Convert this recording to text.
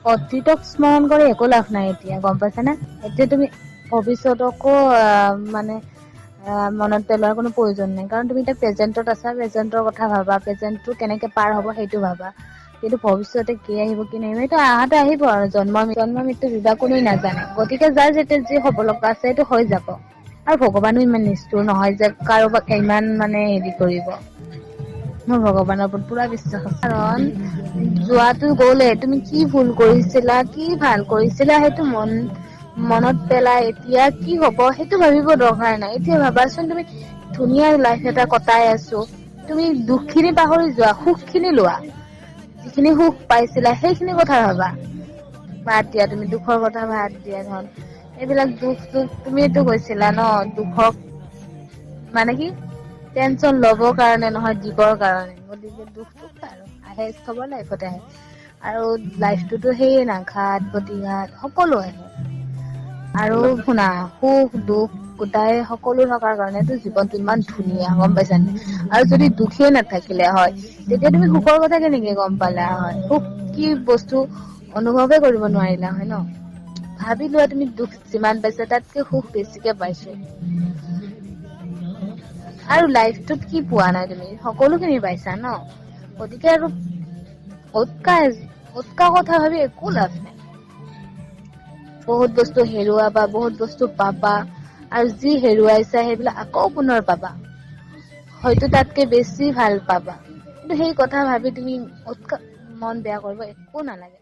অতীতক স্মৰণ কৰি একো লাভ নাই এতিয়া, গম পাইছানে? এতিয়া তুমি ভৱিষ্যতকো মানে মনত পেলোৱাৰ কোনো প্ৰয়োজন নাই, কাৰণ তুমি এতিয়া প্ৰেজেন্টত আছা, প্ৰেজেন্টৰ কথা ভাবা, প্ৰেজেন্টটো কেনেকে পাৰ হ'ব সেইটো ভাবা। কিন্তু ভৱিষ্যতে কি আহিব কি নাহিব সেইটো আহাতে আহিব আৰু জন্ম মৃত্যু বিবাহ কোনেও নাজানে। গতিকে যাৰ যেতিয়া যি হ'ব লগা আছে সেইটো হৈ যাব। আৰু ভগৱানো ইমান নিষ্ঠুৰ নহয় যে কাৰোবাক ইমান মানে হেৰি কৰিব। মোৰ ভগৱানৰ ওপৰত পুৰা বিশ্বাস আছে, কাৰণ যোৱাটো গ'লে তুমি কি ভুল কৰিছিলা, কি ভাল কৰিছিলা সেইটো মনত পেলাই এতিয়া কি হ'ব সেইটো ভাবিব দৰকাৰ নাই। এতিয়া ভাবাচোন তুমি ধুনীয়া লাইফ এটা কটাই আছো, তুমি দুখখিনি পাহৰি যোৱা, সুখখিনি লোৱা। যিখিনি সুখ পাইছিলা সেইখিনি কথা ভাবা। বাদ দিয়া, তুমি দুখৰ কথা বাদ দিয়া ধন। এইবিলাক দুখ তুমিয়েতো কৈছিলা ন, দুখক মানে কি টেনচন ল'বৰ কাৰণে নহয় দিবৰ কাৰণে। গতিকে দুখটো আৰু আহে চবৰ লাইফতে আহে। আৰু লাইফটোতো সেইয়ে না, ঘাট প্ৰতিঘাট সকলো আহে। আৰু শুনা, সুখ দুখ গোটাই সকলো থকাৰ কাৰণেতো জীৱনটো ইমান ধুনীয়া, গম পাইছানে? আৰু যদি দুখেই নাথাকিলে হয়, তেতিয়া তুমি সুখৰ কথা কেনেকে গম পালা হয়? সুখ কি বস্তু অনুভৱে কৰিব নোৱাৰিলা হয় ন? ভাবি লোৱা তুমি দুখ যিমান পাইছা তাতকে সুখ বেছিকে পাইছো। আৰু লাইফটোত কি পোৱা নাই তুমি? সকলোখিনি পাইছা ন? গতিকে আৰু উতকা কথা ভাবি একো লাভ নাই। বহুত বস্তু হেৰুৱাবা, বহুত বস্তু পাবা। আৰু যি হেৰুৱাইছা সেইবিলাক আকৌ পুনৰ পাবা। হয়তো তাতকে বেছি ভাল পাবা। কিন্তু সেই কথা ভাবি তুমি মন বেয়া কৰিব একো নালাগে।